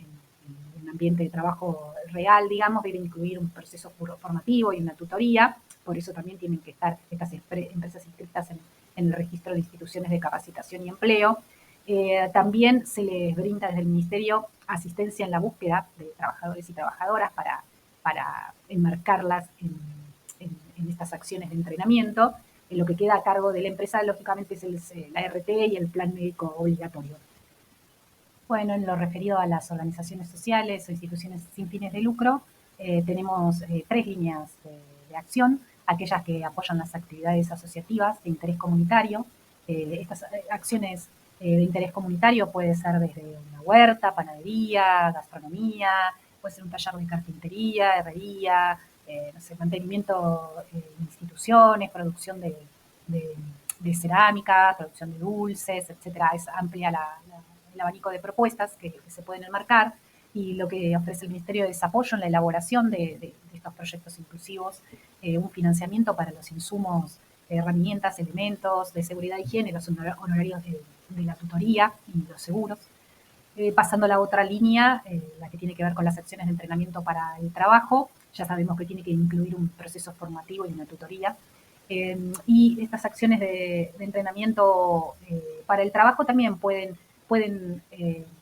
un ambiente de trabajo real, digamos, debe incluir un proceso formativo y una tutoría. Por eso también tienen que estar estas empresas inscritas en el registro de instituciones de capacitación y empleo. También se les brinda desde el Ministerio asistencia en la búsqueda de trabajadores y trabajadoras para enmarcarlas en estas acciones de entrenamiento. Lo que queda a cargo de la empresa, lógicamente, es la RT y el plan médico obligatorio. Bueno, en lo referido a las organizaciones sociales o instituciones sin fines de lucro, tenemos tres líneas de acción, aquellas que apoyan las actividades asociativas de interés comunitario. Estas acciones de interés comunitario puede ser desde una huerta, panadería, gastronomía, puede ser un taller de carpintería, herrería, no sé, mantenimiento de instituciones, producción de cerámica, producción de dulces, etcétera. Es amplia el abanico de propuestas que se pueden enmarcar, y lo que ofrece el Ministerio es apoyo en la elaboración de estos proyectos inclusivos, un financiamiento para los insumos, herramientas, elementos de seguridad y higiene, los honorarios de la tutoría y los seguros. Pasando a la otra línea, la que tiene que ver con las acciones de entrenamiento para el trabajo, ya sabemos que tiene que incluir un proceso formativo y una tutoría. Y estas acciones de entrenamiento para el trabajo también pueden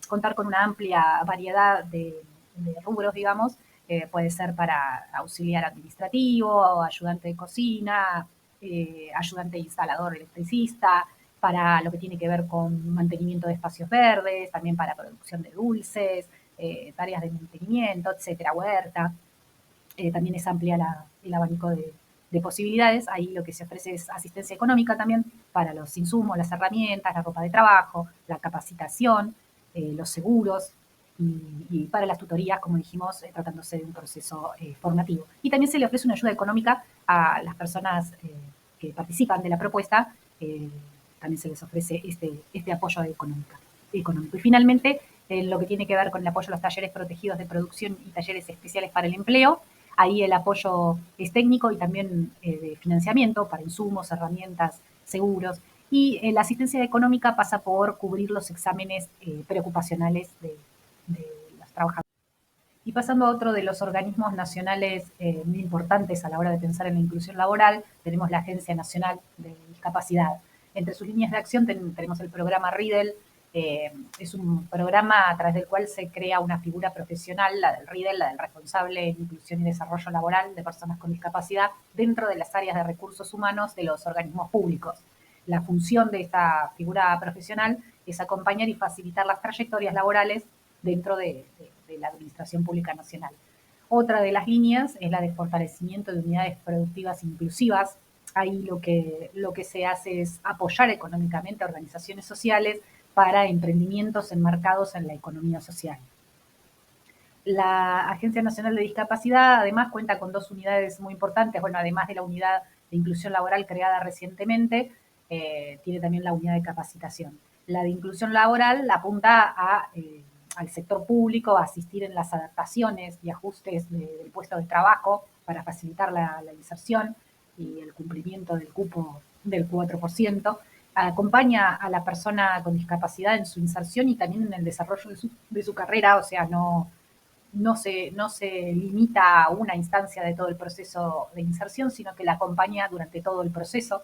contar con una amplia variedad de rubros, digamos. Puede ser para auxiliar administrativo, ayudante de cocina, ayudante instalador electricista, para lo que tiene que ver con mantenimiento de espacios verdes, también para producción de dulces, tareas de mantenimiento, etcétera, huerta. También es amplia el abanico de posibilidades. Ahí lo que se ofrece es asistencia económica también para los insumos, las herramientas, la ropa de trabajo, la capacitación, los seguros y para las tutorías, como dijimos, tratándose de un proceso formativo. Y también se le ofrece una ayuda económica a las personas que participan de la propuesta, también se les ofrece este apoyo económico. Y finalmente, lo que tiene que ver con el apoyo a los talleres protegidos de producción y talleres especiales para el empleo, ahí el apoyo es técnico y también de financiamiento para insumos, herramientas, seguros. Y la asistencia económica pasa por cubrir los exámenes preocupacionales de los trabajadores. Y pasando a otro de los organismos nacionales muy importantes a la hora de pensar en la inclusión laboral, tenemos la Agencia Nacional de Discapacidad. Entre sus líneas de acción tenemos el programa RIDEL. Es un programa a través del cual se crea una figura profesional, la del RIDEL, la del responsable en inclusión y desarrollo laboral de personas con discapacidad, dentro de las áreas de recursos humanos de los organismos públicos. La función de esta figura profesional es acompañar y facilitar las trayectorias laborales dentro de la Administración Pública Nacional. Otra de las líneas es la de fortalecimiento de unidades productivas inclusivas. Ahí lo que se hace es apoyar económicamente a organizaciones sociales para emprendimientos enmarcados en la economía social. La Agencia Nacional de Discapacidad además cuenta con dos unidades muy importantes, bueno, además de la unidad de inclusión laboral creada recientemente, tiene también la unidad de capacitación. La de inclusión laboral la apunta al sector público, a asistir en las adaptaciones y ajustes del puesto de trabajo para facilitar la inserción y el cumplimiento del cupo del 4%. Acompaña a la persona con discapacidad en su inserción y también en el desarrollo de su carrera, o sea, no se limita a una instancia de todo el proceso de inserción, sino que la acompaña durante todo el proceso.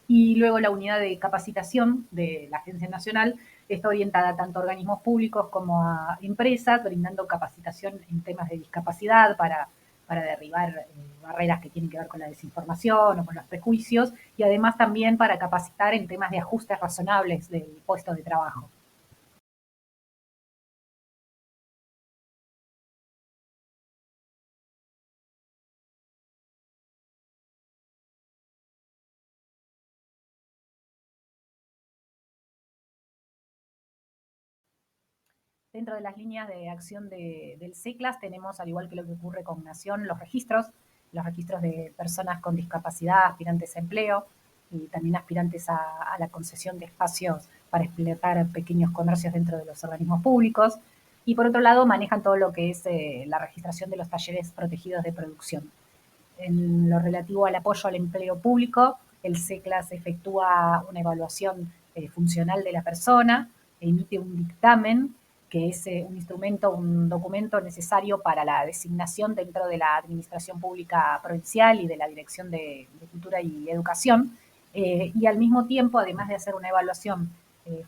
Y luego la unidad de capacitación de la Agencia Nacional está orientada tanto a organismos públicos como a empresas, brindando capacitación en temas de discapacidad para derribar barreras que tienen que ver con la desinformación o con los prejuicios, y además también para capacitar en temas de ajustes razonables del puesto de trabajo. Dentro de las líneas de acción del CECLAS tenemos, al igual que lo que ocurre con Nación, los registros de personas con discapacidad, aspirantes a empleo y también aspirantes a la concesión de espacios para explotar pequeños comercios dentro de los organismos públicos. Y por otro lado, manejan todo lo que es la registración de los talleres protegidos de producción. En lo relativo al apoyo al empleo público, el CECLAS efectúa una evaluación funcional de la persona, emite un dictamen, que es un instrumento, un documento necesario para la designación dentro de la Administración Pública Provincial y de la Dirección de Cultura y Educación, y al mismo tiempo, además de hacer una evaluación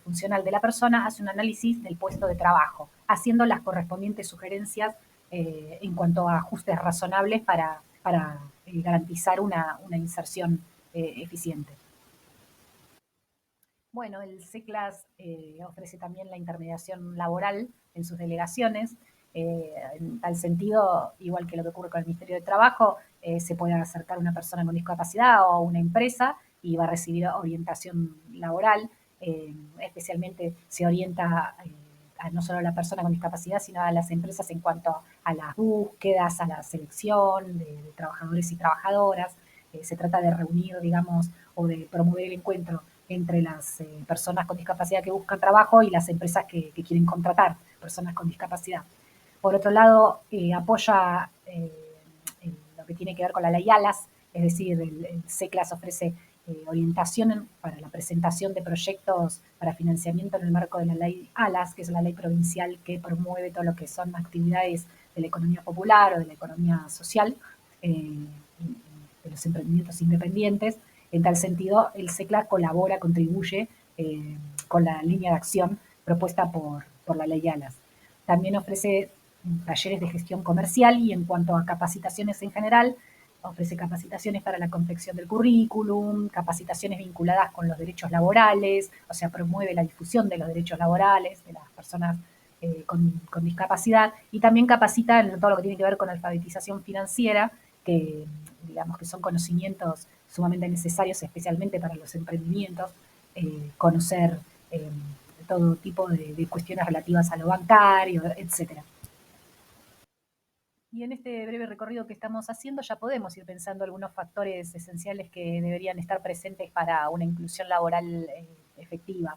funcional de la persona, hace un análisis del puesto de trabajo, haciendo las correspondientes sugerencias en cuanto a ajustes razonables para garantizar una inserción eficiente. Bueno, el CECLAS ofrece también la intermediación laboral en sus delegaciones. En tal sentido, igual que lo que ocurre con el Ministerio de Trabajo, se puede acercar una persona con discapacidad o una empresa y va a recibir orientación laboral. Especialmente se orienta a no solo a la persona con discapacidad, sino a las empresas en cuanto a las búsquedas, a la selección de trabajadores y trabajadoras. Se trata de reunir, digamos, o de promover el encuentro entre las personas con discapacidad que buscan trabajo y las empresas que quieren contratar personas con discapacidad. Por otro lado, apoya en lo que tiene que ver con la ley ALAS, es decir, el CECLAS ofrece orientación para la presentación de proyectos para financiamiento en el marco de la ley ALAS, que es la ley provincial que promueve todo lo que son actividades de la economía popular o de la economía social, de los emprendimientos independientes. En tal sentido, el CECLA colabora, contribuye con la línea de acción propuesta por la ley ALAS. También ofrece talleres de gestión comercial y en cuanto a capacitaciones en general, ofrece capacitaciones para la confección del currículum, capacitaciones vinculadas con los derechos laborales, o sea, promueve la difusión de los derechos laborales de las personas con discapacidad, y también capacita en todo lo que tiene que ver con alfabetización financiera, que digamos que son conocimientos sumamente necesarios, especialmente para los emprendimientos, conocer todo tipo de cuestiones relativas a lo bancario, etcétera. Y en este breve recorrido que estamos haciendo ya podemos ir pensando algunos factores esenciales que deberían estar presentes para una inclusión laboral efectiva.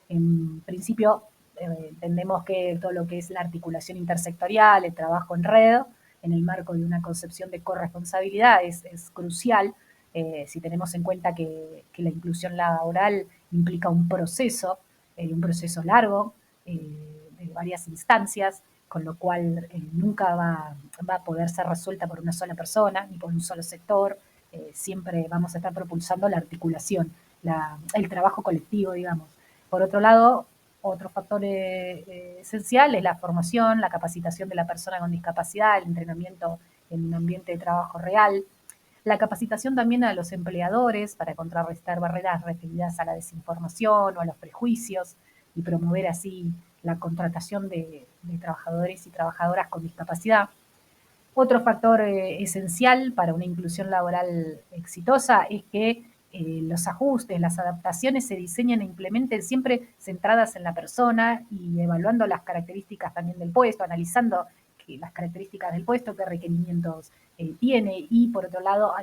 En principio, entendemos que todo lo que es la articulación intersectorial, el trabajo en red, en el marco de una concepción de corresponsabilidad es crucial. Si tenemos en cuenta que la inclusión laboral implica un proceso largo, de varias instancias, con lo cual nunca va a poder ser resuelta por una sola persona ni por un solo sector. Siempre vamos a estar propulsando la articulación, el trabajo colectivo, digamos. Por otro lado, otro factor esencial es la formación, la capacitación de la persona con discapacidad, el entrenamiento en un ambiente de trabajo real, la capacitación también a los empleadores para contrarrestar barreras referidas a la desinformación o a los prejuicios y promover así la contratación de trabajadores y trabajadoras con discapacidad. Otro factor esencial para una inclusión laboral exitosa es que los ajustes, las adaptaciones se diseñen e implementen siempre centradas en la persona y evaluando las características también del puesto, analizando las características del puesto, qué requerimientos tiene y por otro lado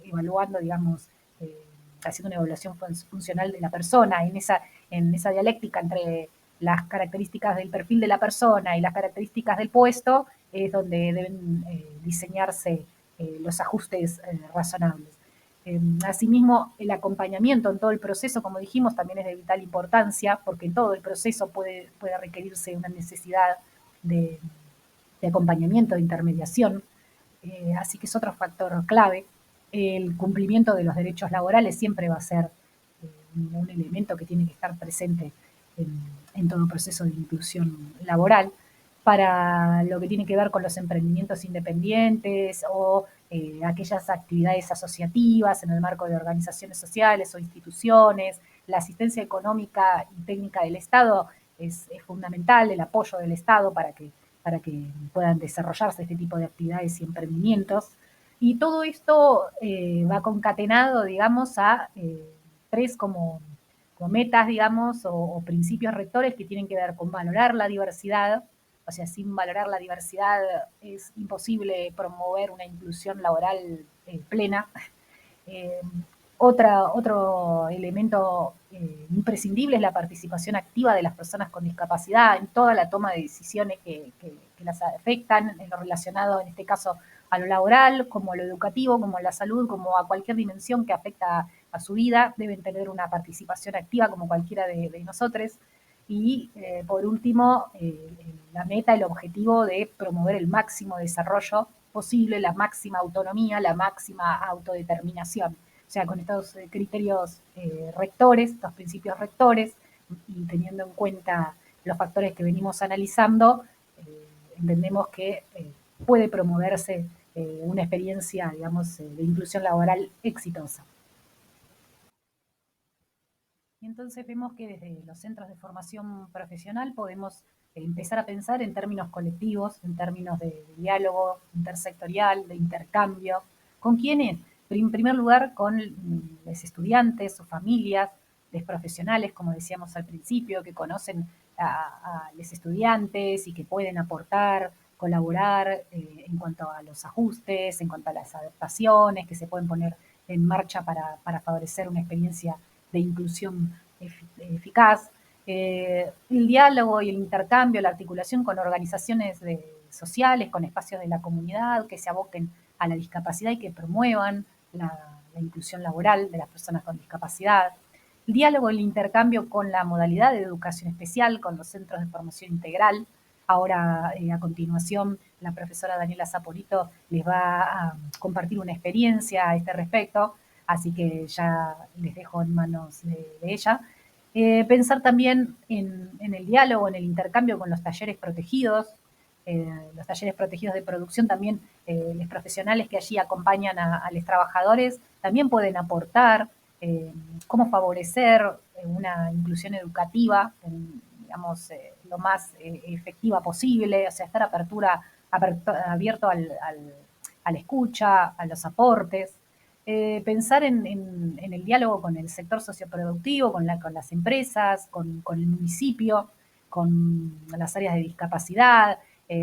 evaluando, digamos, haciendo una evaluación funcional de la persona en esa dialéctica entre las características del perfil de la persona y las características del puesto, es donde deben diseñarse los ajustes razonables. Asimismo, el acompañamiento en todo el proceso, como dijimos, también es de vital importancia, porque en todo el proceso puede requerirse una necesidad de, de acompañamiento, de intermediación, así que es otro factor clave. El cumplimiento de los derechos laborales siempre va a ser un elemento que tiene que estar presente en todo proceso de inclusión laboral. Para lo que tiene que ver con los emprendimientos independientes o aquellas actividades asociativas en el marco de organizaciones sociales o instituciones, la asistencia económica y técnica del Estado es fundamental, el apoyo del Estado para que puedan desarrollarse este tipo de actividades y emprendimientos. Y todo esto va concatenado, digamos, a tres como metas, digamos, o principios rectores que tienen que ver con valorar la diversidad. O sea, sin valorar la diversidad es imposible promover una inclusión laboral plena. Eh, otro elemento imprescindible es la participación activa de las personas con discapacidad en toda la toma de decisiones que las afectan, en lo relacionado, en este caso, a lo laboral, como a lo educativo, como a la salud, como a cualquier dimensión que afecta a su vida, deben tener una participación activa como cualquiera de nosotros. Y por último, la meta, el objetivo de promover el máximo desarrollo posible, la máxima autonomía, la máxima autodeterminación. O sea, con estos criterios rectores, estos principios rectores, y teniendo en cuenta los factores que venimos analizando, entendemos que puede promoverse una experiencia, digamos, de inclusión laboral exitosa. Y entonces vemos que desde los centros de formación profesional podemos empezar a pensar en términos colectivos, en términos de diálogo intersectorial, de intercambio. ¿Con quiénes? En primer lugar, con los estudiantes, sus familias, los profesionales, como decíamos al principio, que conocen a los estudiantes y que pueden aportar, colaborar en cuanto a los ajustes, en cuanto a las adaptaciones que se pueden poner en marcha para favorecer una experiencia de inclusión eficaz, el diálogo y el intercambio, la articulación con organizaciones sociales, con espacios de la comunidad que se aboquen a la discapacidad y que promuevan la inclusión laboral de las personas con discapacidad. El diálogo y el intercambio con la modalidad de educación especial, con los centros de formación integral. Ahora, a continuación, la profesora Daniela Saporito les va a compartir una experiencia a este respecto, así que ya les dejo en manos de ella. Pensar también en el diálogo, en el intercambio con los talleres protegidos de producción también, los profesionales que allí acompañan a los trabajadores también pueden aportar cómo favorecer una inclusión educativa, digamos, lo más efectiva posible, o sea, estar abierto a la escucha, a los aportes, pensar en el diálogo con el sector socioproductivo, con las empresas, con el municipio, con las áreas de discapacidad,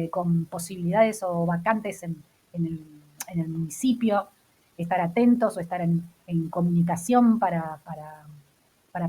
con posibilidades o vacantes en el municipio, estar atentos o estar en comunicación para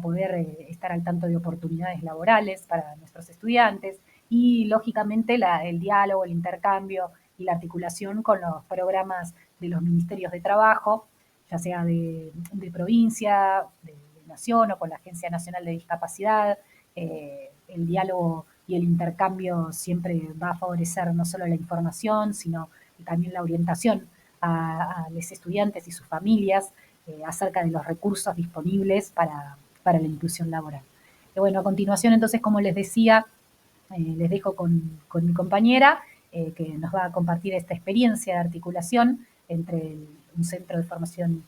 poder estar al tanto de oportunidades laborales para nuestros estudiantes y, lógicamente, el diálogo, el intercambio y la articulación con los programas de los ministerios de trabajo, ya sea de provincia, de nación o con la Agencia Nacional de Discapacidad, el diálogo y el intercambio siempre va a favorecer no solo la información, sino también la orientación a los estudiantes y sus familias acerca de los recursos disponibles para la inclusión laboral. Bueno, a continuación, entonces, como les decía, les dejo con mi compañera, que nos va a compartir esta experiencia de articulación entre un centro de formación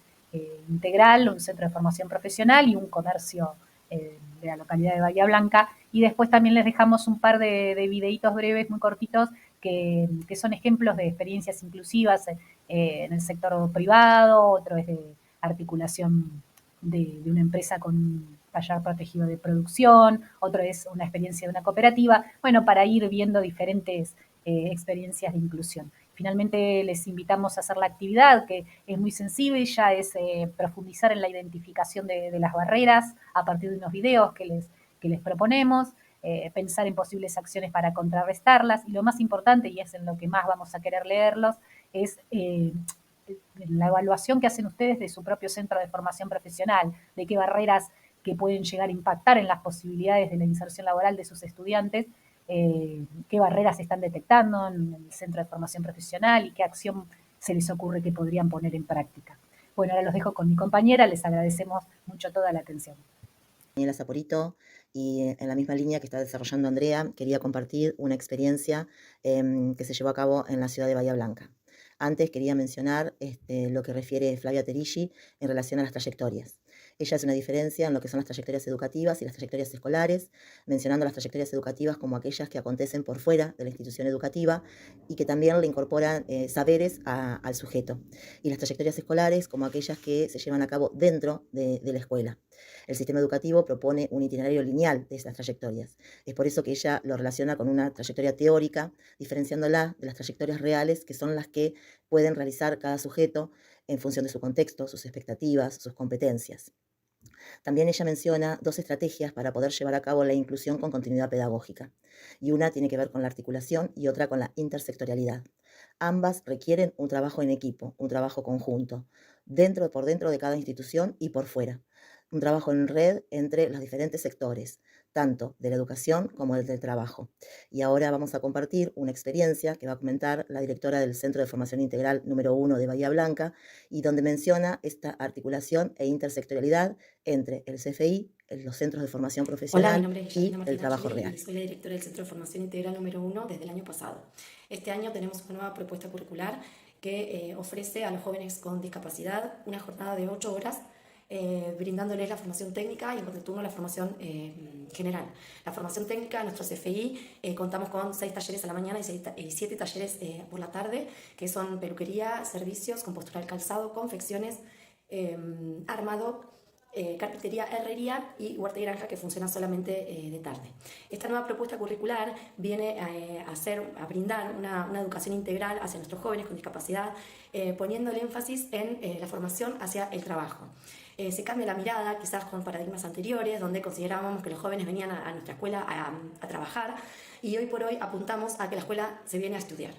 integral, un centro de formación profesional y un comercio de la localidad de Bahía Blanca. Y después también les dejamos un par de videitos breves, muy cortitos, que son ejemplos de experiencias inclusivas en el sector privado, otro es de articulación de una empresa con un taller protegido de producción, otro es una experiencia de una cooperativa, bueno, para ir viendo diferentes experiencias de inclusión. Finalmente les invitamos a hacer la actividad, que es muy sencilla, es profundizar en la identificación de las barreras a partir de unos videos que les proponemos, pensar en posibles acciones para contrarrestarlas, y lo más importante, y es en lo que más vamos a querer leerlos, es la evaluación que hacen ustedes de su propio centro de formación profesional, de qué barreras que pueden llegar a impactar en las posibilidades de la inserción laboral de sus estudiantes, qué barreras están detectando en el centro de formación profesional y qué acción se les ocurre que podrían poner en práctica. Bueno, ahora los dejo con mi compañera, les agradecemos mucho toda la atención. Daniela Saporito, y en la misma línea que está desarrollando Andrea, quería compartir una experiencia que se llevó a cabo en la ciudad de Bahía Blanca. Antes quería mencionar lo que refiere Flavia Terigi en relación a las trayectorias. Ella hace una diferencia en lo que son las trayectorias educativas y las trayectorias escolares, mencionando las trayectorias educativas como aquellas que acontecen por fuera de la institución educativa y que también le incorporan saberes al sujeto, y las trayectorias escolares como aquellas que se llevan a cabo dentro de la escuela. El sistema educativo propone un itinerario lineal de esas trayectorias. Es por eso que ella lo relaciona con una trayectoria teórica, diferenciándola de las trayectorias reales, que son las que pueden realizar cada sujeto en función de su contexto, sus expectativas, sus competencias. También ella menciona dos estrategias para poder llevar a cabo la inclusión con continuidad pedagógica, y una tiene que ver con la articulación y otra con la intersectorialidad. Ambas requieren un trabajo en equipo, un trabajo conjunto, por dentro de cada institución y por fuera. Un trabajo en red entre los diferentes sectores, tanto de la educación como del trabajo. Y ahora vamos a compartir una experiencia que va a comentar la directora del Centro de Formación Integral número 1 de Bahía Blanca, y donde menciona esta articulación e intersectorialidad entre el CFI, los centros de formación profesional. Hola, mi nombre es y Yasmina el Martín trabajo Achille real. y soy la directora del Centro de Formación Integral número 1 desde el año pasado. Este año tenemos una nueva propuesta curricular que ofrece a los jóvenes con discapacidad una jornada de 8 horas, brindándoles la formación técnica y en contraturno la formación general. La formación técnica, en nuestro CFI, contamos con 6 talleres a la mañana y 7 talleres por la tarde, que son peluquería, servicios, compostura del calzado, confecciones, armado, carpintería, herrería y huerta y granja, que funciona solamente de tarde. Esta nueva propuesta curricular viene a brindar una educación integral hacia nuestros jóvenes con discapacidad, poniendo el énfasis en la formación hacia el trabajo. Se cambia la mirada, quizás con paradigmas anteriores, donde considerábamos que los jóvenes venían a nuestra escuela a trabajar, y hoy por hoy apuntamos a que la escuela se viene a estudiar.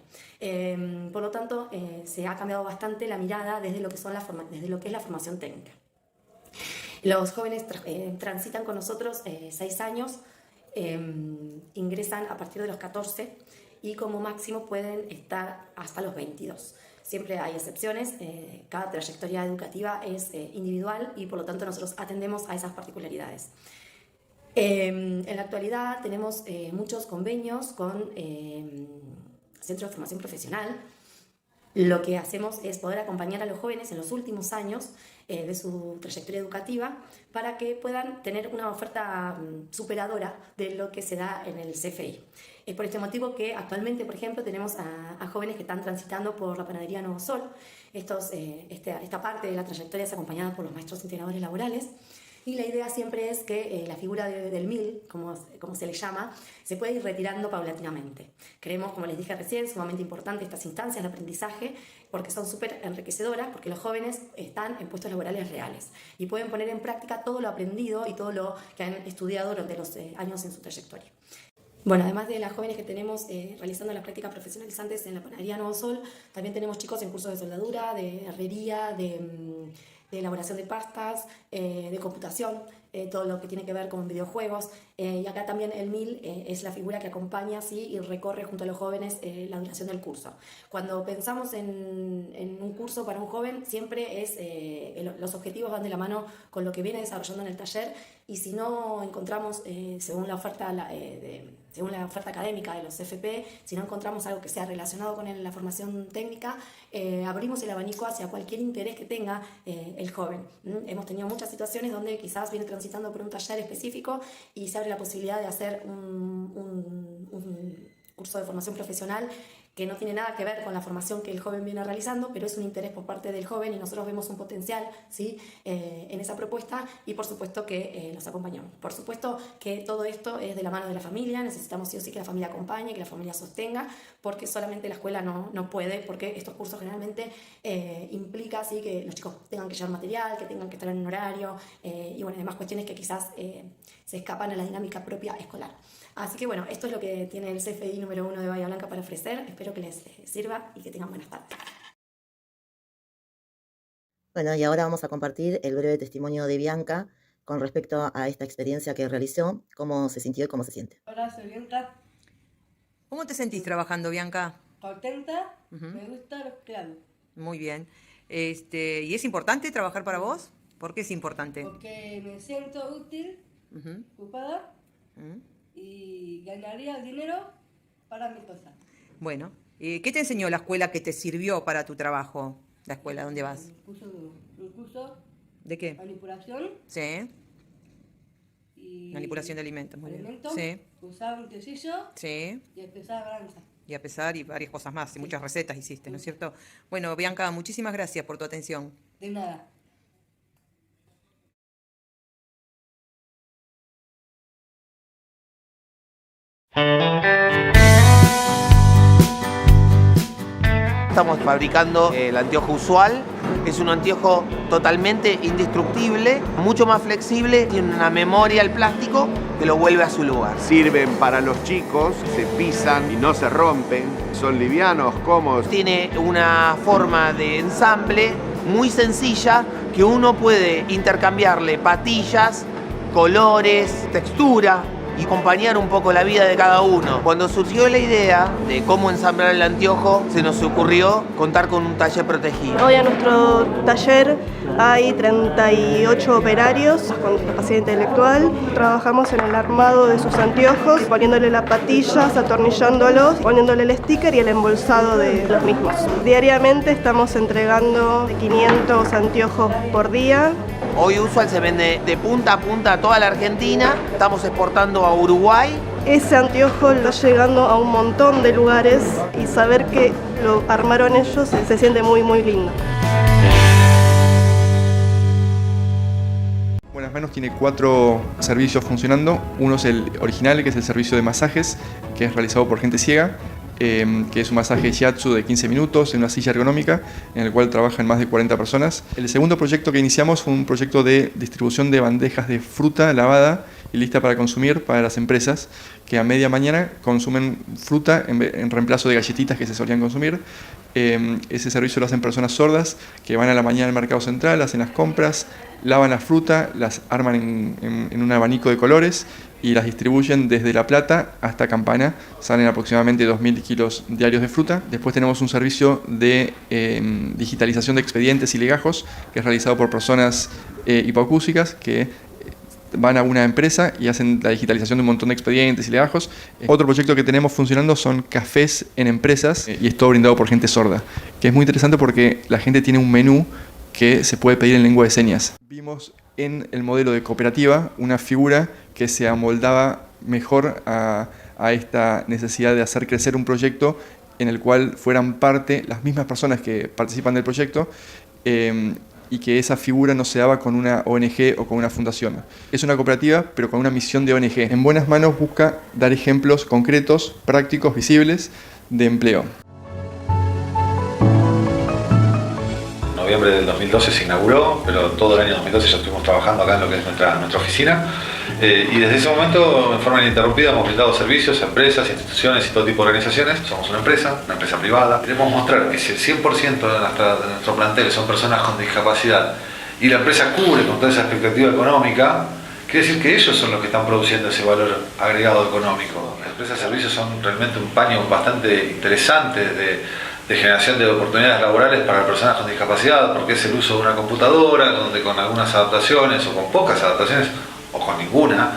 Por lo tanto, se ha cambiado bastante la mirada desde lo que es la formación técnica. Los jóvenes transitan con nosotros 6 años, ingresan a partir de los 14 y como máximo pueden estar hasta los 22. Siempre hay excepciones, cada trayectoria educativa es individual y por lo tanto nosotros atendemos a esas particularidades. En la actualidad tenemos muchos convenios con centros de formación profesional. Lo que hacemos es poder acompañar a los jóvenes en los últimos años de su trayectoria educativa para que puedan tener una oferta superadora de lo que se da en el CFI. Es por este motivo que actualmente, por ejemplo, tenemos a jóvenes que están transitando por la panadería Nuevo Sol. Esta parte de la trayectoria es acompañada por los maestros integradores laborales. Y la idea siempre es que la figura del MIL, como se le llama, se puede ir retirando paulatinamente. Creemos, como les dije recién, sumamente importante estas instancias de aprendizaje porque son súper enriquecedoras, porque los jóvenes están en puestos laborales reales y pueden poner en práctica todo lo aprendido y todo lo que han estudiado durante los años en su trayectoria. Bueno, además de las jóvenes que tenemos realizando las prácticas profesionalizantes en la panadería Nuevo Sol, también tenemos chicos en cursos de soldadura, de herrería, de elaboración de pastas, de computación, todo lo que tiene que ver con videojuegos. Y acá también el MIL es la figura que acompaña, ¿sí?, y recorre junto a los jóvenes la duración del curso. Cuando pensamos en un curso para un joven, siempre los objetivos van de la mano con lo que viene desarrollando en el taller, y si no encontramos, según la oferta académica de los FP, si no encontramos algo que sea relacionado con la formación técnica, abrimos el abanico hacia cualquier interés que tenga el joven. Hemos tenido muchas situaciones donde quizás viene transitando por un taller específico y se abre la posibilidad de hacer un curso de formación profesional que no tiene nada que ver con la formación que el joven viene realizando, pero es un interés por parte del joven y nosotros vemos un potencial, ¿sí?, en esa propuesta, y por supuesto que los acompañamos. Por supuesto que todo esto es de la mano de la familia, necesitamos sí o sí que la familia acompañe, que la familia sostenga, porque solamente la escuela no puede, porque estos cursos generalmente implica, ¿sí?, que los chicos tengan que llevar material, que tengan que estar en un horario, y bueno, demás cuestiones que quizás se escapan a la dinámica propia escolar. Así que bueno, esto es lo que tiene el CFDI número 1 de Bahía Blanca para ofrecer. Espero que les sirva y que tengan buenas tardes. Bueno, y ahora vamos a compartir el breve testimonio de Bianca con respecto a esta experiencia que realizó, cómo se sintió y cómo se siente. Hola, soy Bianca. ¿Cómo te sentís trabajando, Bianca? Contenta, me gusta lo que hago. Muy bien. ¿Y es importante trabajar para vos? ¿Por qué es importante? Porque me siento útil, ocupada, y ganaría dinero para mi cosa. Bueno, ¿qué te enseñó la escuela que te sirvió para tu trabajo? ¿La escuela dónde vas? Un curso ¿De qué? manipulación. Sí. Y Manipulación de alimentos, muy bien. alimentos, Sí. usar un utensilio Sí. y empezar a balanza. Y a pesar y varias cosas más, y muchas recetas hiciste, ¿no es cierto? Bueno, Bianca, muchísimas gracias por tu atención. De nada. Estamos fabricando el anteojo usual. Es un anteojo totalmente indestructible, mucho más flexible, tiene una memoria al plástico que lo vuelve a su lugar. Sirven para los chicos, se pisan y no se rompen, son livianos, cómodos. Tiene una forma de ensamble muy sencilla que uno puede intercambiarle patillas, colores, textura y acompañar un poco la vida de cada uno. Cuando surgió la idea de cómo ensamblar el anteojo, se nos ocurrió contar con un taller protegido. Hoy en nuestro taller hay 38 operarios con discapacidad intelectual. Trabajamos en el armado de sus anteojos, poniéndole las patillas, atornillándolos, poniéndole el sticker y el embolsado de los mismos. Diariamente estamos entregando 500 anteojos por día. Hoy Usual se vende de punta a punta a toda la Argentina. Estamos exportando a Uruguay. Ese anteojo está llegando a un montón de lugares y saber que lo armaron ellos se siente muy, muy lindo. Buenas Manos tiene 4 servicios funcionando. Uno es el original, que es el servicio de masajes, que es realizado por gente ciega, que es un masaje shiatsu de 15 minutos en una silla ergonómica, en el cual trabajan más de 40 personas. El segundo proyecto que iniciamos fue un proyecto de distribución de bandejas de fruta lavada y lista para consumir para las empresas que a media mañana consumen fruta en reemplazo de galletitas que se solían consumir. Ese servicio lo hacen personas sordas que van a la mañana al mercado central, hacen las compras, lavan la fruta, las arman en un abanico de colores y las distribuyen desde La Plata hasta Campana. Salen aproximadamente 2.000 kilos diarios de fruta. Después tenemos un servicio de digitalización de expedientes y legajos que es realizado por personas hipoacúsicas que van a una empresa y hacen la digitalización de un montón de expedientes y legajos. Otro proyecto que tenemos funcionando son cafés en empresas y es todo brindado por gente sorda, que es muy interesante porque la gente tiene un menú que se puede pedir en lengua de señas. Vimos en el modelo de cooperativa una figura que se amoldaba mejor a esta necesidad de hacer crecer un proyecto en el cual fueran parte las mismas personas que participan del proyecto, y que esa figura no se daba con una ONG o con una fundación. Es una cooperativa, pero con una misión de ONG. En Buenas Manos busca dar ejemplos concretos, prácticos, visibles de empleo. En noviembre del 2012 se inauguró, pero todo el año 2012 ya estuvimos trabajando acá en lo que es nuestra oficina. Y desde ese momento, en forma ininterrumpida, hemos brindado servicios a empresas, instituciones y todo tipo de organizaciones. Somos una empresa privada. Queremos mostrar que si el 100% de nuestro plantel son personas con discapacidad y la empresa cubre con toda esa expectativa económica, quiere decir que ellos son los que están produciendo ese valor agregado económico. Las empresas de servicios son realmente un paño bastante interesante de generación de oportunidades laborales para personas con discapacidad, porque es el uso de una computadora, donde con algunas adaptaciones o con pocas adaptaciones, o con ninguna,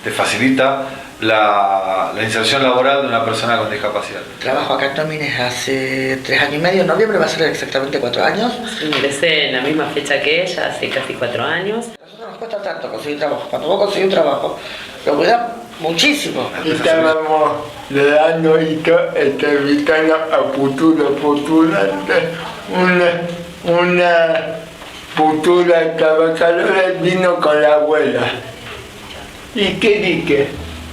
te facilita la inserción laboral de una persona con discapacidad. Trabajo acá en Tomines hace 3 años y medio, en noviembre va a ser exactamente 4 años. Ingresé en la misma fecha que ella, hace casi 4 años. A nosotros nos cuesta tanto conseguir trabajo. Cuando vos conseguís un trabajo, lo cuida muchísimo. Estábamos dando entrevistando a futuros postulantes. Una futura trabajadora vino con la abuela. ¿Y qué dije?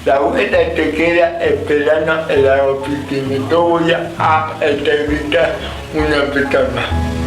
La abuela te queda esperando en la oficina. Yo voy a entrevistar una persona.